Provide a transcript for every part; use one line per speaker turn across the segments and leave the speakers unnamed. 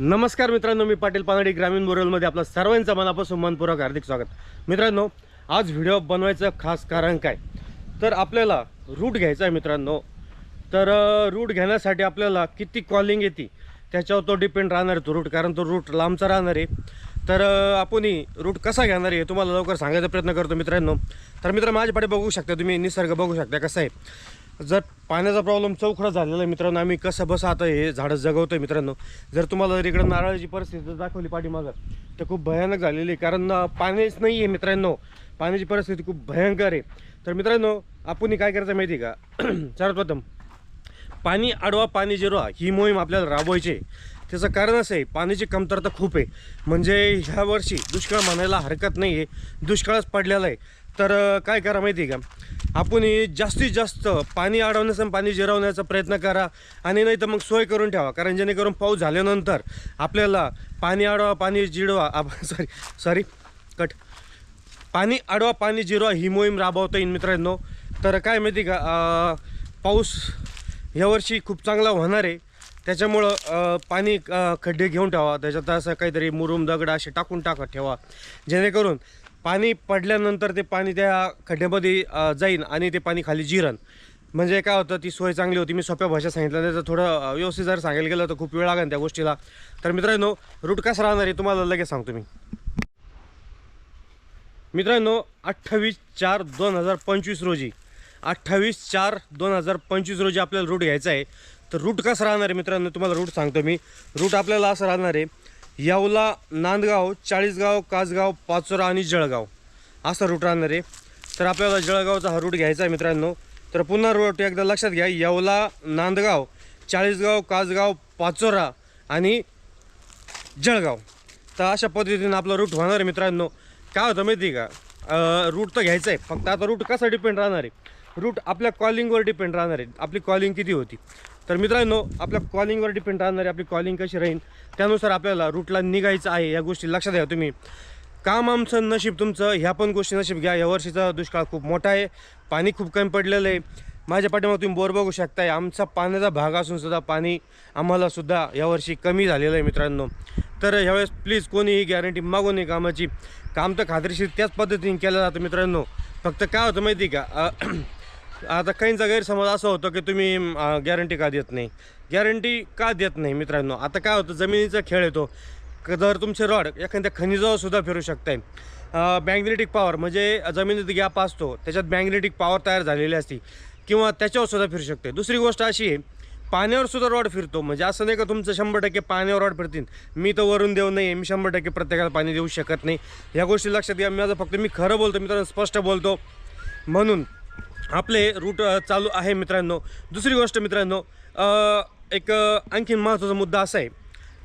नमस्कार मित्रांनो, मी पाटील पानडी ग्रामीण बोरवेलमध्ये आपलं सर्वांचं मनापासून मनपूर्वक हार्दिक स्वागत। मित्रांनो, आज व्हिडिओ बनवायचं खास कारण काय तर आपल्याला रूट घ्यायचा आहे मित्रांनो। तर रूट घेण्यासाठी आपल्याला किती कॉलिंग येते त्याच्यावर तो डिपेंड राहणार तो रूट, कारण तो रूट लांबचा राहणार आहे। तर आपण रूट कसा घेणार आहे तुम्हाला लवकर सांगायचा प्रयत्न करतो मित्रांनो। तर मित्र माझ्या पाठी बघू शकता, तुम्ही निसर्ग बघू शकता कसा आहे। जर पाण्याचा प्रॉब्लेम चौकडा झालेला आहे मित्रांनो, आम्ही कसं बस आता हे झाडं जगवतोय मित्रांनो। जर तुम्हाला इकडे नारळाची परिस्थिती दाखवली पाठीमागं तर खूप भयानक झालेली आहे, कारण पाणीच नाही आहे मित्रांनो। पाण्याची परिस्थिती खूप भयंकर आहे। तर मित्रांनो आपण काय करायचं माहिती आहे का सर्वप्रथम पाणी अडवा पाणी जिरवा ही मोहीम आपल्याला राबवायची आहे। त्याचं कारण असं आहे, पाण्याची कमतरता खूप आहे। म्हणजे ह्या वर्षी दुष्काळ म्हणायला हरकत नाही आहे, दुष्काळच पडलेला आहे। तर काय करा माहिती आहे का, आपण जास्तीत जास्त पाणी अडवण्याचा आणि पाणी जिरवण्याचा प्रयत्न करा, आणि नाही तर मग सोय करून ठेवा, कारण जेणेकरून पाऊस झाल्यानंतर आपल्याला पाणी अडवा पाणी जिरवा सॉरी पाणी अडवा पाणी जिरवा ही मोहीम राबवता येईल मित्रांनो। तर काय माहिती का, पाऊस यावर्षी खूप चांगला होणार आहे, त्याच्यामुळं पाणी खड्डे घेऊन ठेवा, त्याच्यात असं काहीतरी मुरुम दगड असे टाकून ठेवा, जेणेकरून पाणी पडल्यानंतर ते पाणी त्या खड्ड्यामध्ये जाईन आणि ते पाणी खाली जिरण। म्हणजे काय होतं, ती सोय चांगली होती। मी सोप्या भाषेत सांगितलं, त्याचं थोडं व्यवस्थित जर सांगायला गेलं तर खूप वेळ लागेल त्या गोष्टीला। तर मित्रांनो रूट कसा राहणार आहे तुम्हाला लगेच सांगतो मी। मित्रांनो 28/4/2025 रोजी 28/4/2025 रोजी आपल्याला रूट घ्यायचा आहे। तर रूट कसं राहणार आहे मित्रांनो तुम्हाला रूट सांगतो मी। रूट आपल्याला असं राहणार आहे, येवला, नांदगाव, चाळीसगाव, कासगाव, पाचोरा आणि जळगाव असा रूट राहणार आहे। तर आपल्याला जळगावचा हा रूट घ्यायचा आहे मित्रांनो। तर पुन्हा रूट एकदा लक्षात घ्या, येवला, नांदगाव, चाळीसगाव, कासगाव, पाचोरा आणि जळगाव। तर अशा पद्धतीने आपला रूट होणार आहे मित्रांनो। काय होतं माहिती आहे का, रूट तर घ्यायचं आहे, फक्त आता रूट कसा डिपेंड राहणार आहे, रूट आपल्या कॉलिंगवर डिपेंड राहणार आहे, आपली कॉलिंग किती होती। तर मित्रांनो आपल्या कॉलिंगवर डिपेंड राहणार आहे, आपली कॉलिंग कशी राहील त्यानुसार आपल्याला रूटला निघायचं आहे। या गोष्टी लक्षात घ्या तुम्ही। काम आमचं नशीब तुमचं ह्या पण गोष्टी नशीब घ्या। यावर्षीचा दुष्काळ खूप मोठा आहे, पाणी खूप कमी पडलेलं आहे। माझ्या पाठीमागे तुम्ही बोर बघू शकताय, आमचा पाण्याचा भाग असून सुद्धा पाणी आम्हाला सुद्धा यावर्षी कमी झालेलं आहे मित्रांनो। तर ह्यावेळेस प्लीज कोणीही गॅरंटी मागू नये कामाची, काम तर खात्रीशीर त्याच पद्धतीने केलं जातं मित्रांनो। फक्त काय होतं माहिती का, आता काहींचा गैरसमज असं होतं की तुम्ही गॅरंटी का देत नाही, गॅरंटी का देत नाही मित्रांनो। आता काय होतं, जमिनीचा खेळ येतो, जर तुमचे रॉड एखाद्या खनिजावर सुद्धा फिरू शकताय। मॅग्नेटिक पॉवर म्हणजे जमिनीत गॅप असतो त्याच्यात मॅग्नेटिक पॉवर तयार झालेली असते, किंवा त्याच्यावर सुद्धा फिरू शकते। दुसरी गोष्ट अशी आहे, पाण्यावर सुद्धा रॉड फिरतो। म्हणजे असं नाही का तुमचं 100% पाण्यावर रॉड फिरतील, मी तर वरून देव नाही आहे, मी 100% प्रत्येकाला पाणी देऊ शकत नाही। ह्या गोष्टी लक्षात घ्या, माझं फक्त मी खरं बोलतो मित्रांनो, स्पष्ट बोलतो, म्हणून आपले रूट चालू आहे मित्रांनो। दुसरी गोष्ट मित्रांनो, एक आणखीन महत्त्वाचा मुद्दा असा आहे,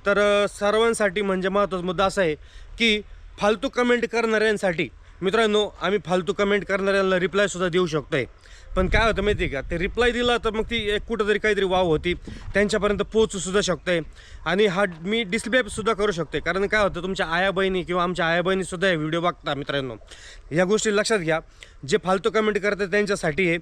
तर सर्वांसाठी म्हणजे महत्त्वाचा मुद्दा असा आहे की फालतू कमेंट करणाऱ्यांसाठी मित्रांनो आम्ही फालतू कमेंट करणाऱ्यांना रिप्लायसुद्धा देऊ शकतो आहे। पण काय होतं माहिती आहे का, ते रिप्लाय दिला तर मग ती एक कुठंतरी काहीतरी वाव होती, त्यांच्यापर्यंत पोहोचूसुद्धा शकतो आहे, आणि हा मी डिस्प्लेसुद्धा करू शकतो। कारण काय होतं, तुमच्या आया बहिणी किंवा आमच्या आया बहिणीसुद्धा हे व्हिडिओ बघता मित्रांनो। या गोष्टी लक्षात घ्या, जे फालतू कमेंट करतात त्यांच्यासाठी आहे,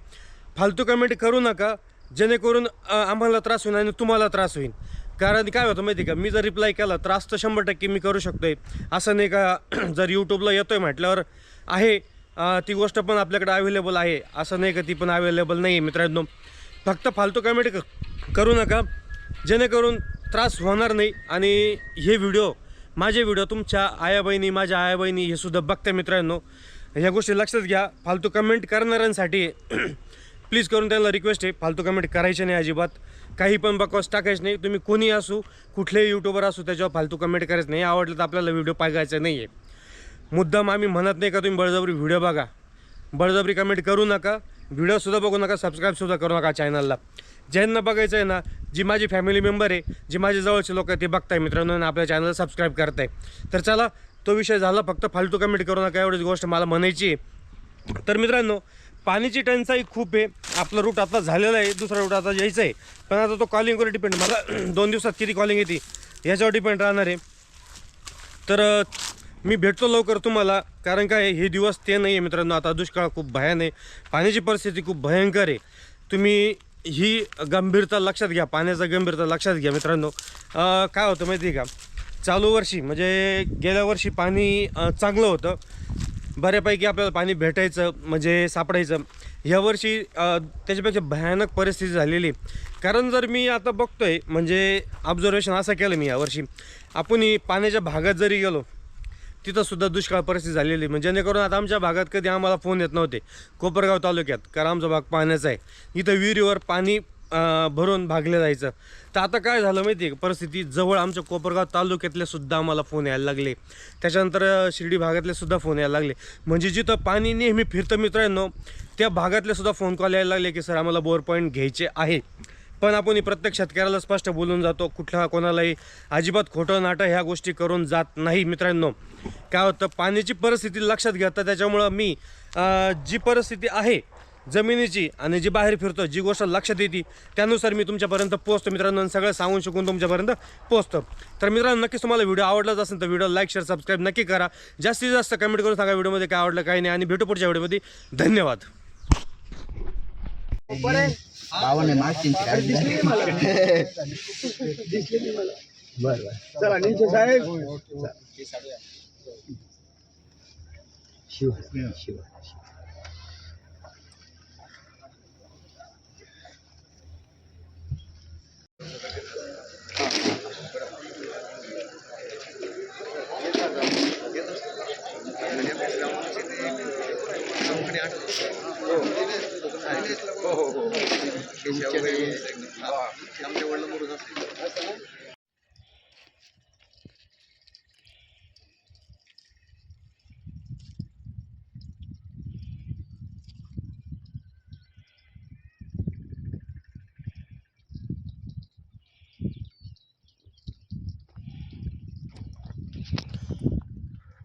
फालतू कमेंट करू नका, जेणेकरून आम्हाला त्रास होईल आणि तुम्हाला त्रास होईल। कारण काय होतं माहिती आहे का, मी जर रिप्लाय केला त्रास तर 100% मी करू शकतो आहे। असं नाही का जर यूट्यूबला येतो आहे म्हटल्यावर आहे ती गोष्ट पण आपल्याकडे अवेलेबल आहे, असं नाही का ती पण अवेलेबल नाही आहे मित्रांनो। फक्त फालतू कमेंट करू नका, जेणेकरून त्रास होणार नाही। आणि हे व्हिडिओ माझे व्हिडिओ तुमच्या आया बहिणी, माझ्या आया बहिणी हे सुद्धा बघते मित्रांनो। ह्या गोष्टी लक्षात घ्या, फालतू कमेंट करणाऱ्यांसाठी प्लीज करून त्यांना रिक्वेस्ट आहे, फालतू कमेंट करायचे नाही अजिबात, काही पण बकवास टाकायचं नाही। तुम्ही कोणी असू, कुठलेही यूट्यूबर असू, त्याच्यावर फालतू कमेंट करायचं नाही। आवडलं तर आपल्याला व्हिडिओ पाहायचा नाही आहे। मुद्दाम आम्ही म्हणत नाही का तुम्ही बळजबरी व्हिडिओ बघा, बळजबरी कमेंट करू नका, व्हिडिओसुद्धा बघू नका, सबस्क्राईबसुद्धा करू नका चॅनलला। ज्यांना बघायचं आहे ना, जी माझी फॅमिली मेंबर आहे, जे माझे जवळचे लोक आहे ते बघताय मित्रांनो, आणि आपल्या चॅनलला सबस्क्राईब करताय। तर चला तो विषय झाला, फक्त फालतू कमेंट करू नका एवढीच गोष्ट मला म्हणायची आहे। तर मित्रांनो पाण्याची टंचाई खूप आहे, आपला रूट आता झालेला आहे, दुसरा रूट आता यायचा आहे, पण आता तो कॉलिंगवर डिपेंड, मला 2 दिवसात किती कॉलिंग येते याच्यावर डिपेंड राहणार आहे। तर मी भेटतो लवकर तुम्हाला, कारण काय हे दिवस ते नाही आहे मित्रांनो। आता दुष्काळ खूप भयान आहे, पाण्याची परिस्थिती खूप भयंकर आहे। तुम्ही ही गंभीरता लक्षात घ्या, पाण्याचा गंभीरता लक्षात घ्या मित्रांनो. काय होतं माहिती आहे का, चालू वर्षी म्हणजे गेल्या वर्षी पाणी चांगलं होतं, बऱ्यापैकी आपल्याला पाणी भेटायचं म्हणजे सापडायचं. ह्या वर्षी त्याच्यापेक्षा भयानक परिस्थिती झालेली. कारण जर मी आता बघतोय म्हणजे ऑब्झर्वेशन असं केलं मी यावर्षी, आपण पाण्याच्या भागात जरी गेलो तिथंसुद्धा दुष्काळ परिस्थिती झालेली. म्हणजे जेणेकरून आता आमच्या भागात कधी आम्हाला फोन येत नव्हते कोपरगाव तालुक्यात, कारण आमचा भाग पाण्याचा आहे, इथं विहिरीवर पाणी भरून भागलं जायचं. तर आता काय झालं माहिती आहे, परिस्थिती जवळ आमच्या कोपरगाव तालुक्यातले सुद्धा आम्हाला फोन यायला लागले, त्याच्यानंतर शिर्डी भागातले सुद्धा फोन यायला लागले. म्हणजे जिथं पाणी नेहमी फिरतं मित्रांनो त्या भागातले सुद्धा फोन कॉल यायला लागले की सर आम्हाला बोर पॉईंट घ्यायचे आहे. पण आपण प्रत्येक शेतकऱ्याला स्पष्ट बोलून जातो, कुठल्या कोणालाही अजिबात खोटं नाटं ह्या गोष्टी करून जात नाही मित्रांनो. काय होतं, पाण्याची परिस्थिती लक्षात घेता त्याच्यामुळं मी जी परिस्थिती आहे जमिनीची आणि जी बाहेर फिरतो, जी गोष्ट लक्षात येते त्यानुसार मी तुमच्यापर्यंत पोहोचतो मित्रांनो, सगळं सांगून शिकून तुमच्यापर्यंत पोहोचतो. तर मित्रांनो नक्कीच तुम्हाला व्हिडिओ आवडलाच असेल तर व्हिडिओ लाईक शेअर सबस्क्राईब नक्की करा. जास्तीत जास्त कमेंट करून सांगा व्हिडिओमध्ये काय आवडलं काय नाही, आणि भेटू पुढच्या व्हिडिओमध्ये. धन्यवाद.
बावन्न मार्चिंची गाडी बरं चला नीचे साहेब शिव शिव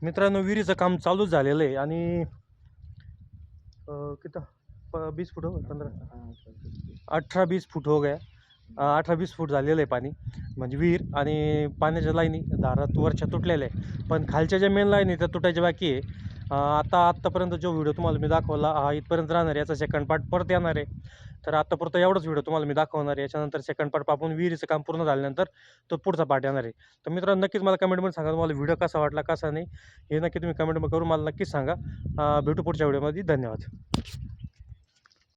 मित्रांनो विहिरीचं काम चालूच झालेलं आहे आणि किती 20 फूट हो 18-20 फूट हो गया. 18-20 फूट झालेलं आहे पाणी, म्हणजे विहीर. आणि पाण्याच्या लाईनी दारात वरच्या तुटलेल्या आहे, पण खालच्या ज्या मेन लाईनी त्या तुटायच्या बाकी आहे. आत्तापर्यंत जो व्हिडिओ तुम्हाला मी दाखवला हा इथपर्यंत राहणार आहे. याचा सेकंड पार्ट परत येणार आहे. तर आत्तापुरतं एवढंच व्हिडिओ तुम्हाला मी दाखवणार आहे. याच्यानंतर सेकंड पार्ट आपण विहिरीचं काम पूर्ण झाल्यानंतर तो पुढचा पार्ट येणार आहे. तर मित्रांनो नक्कीच मला कमेंटमध्ये सांगा तुम्हाला व्हिडिओ कसा वाटला कसा नाही, हे नक्की तुम्ही कमेंटमध्ये करून मला नक्कीच सांगा. भेटू पुढच्या व्हिडिओमध्ये. धन्यवाद.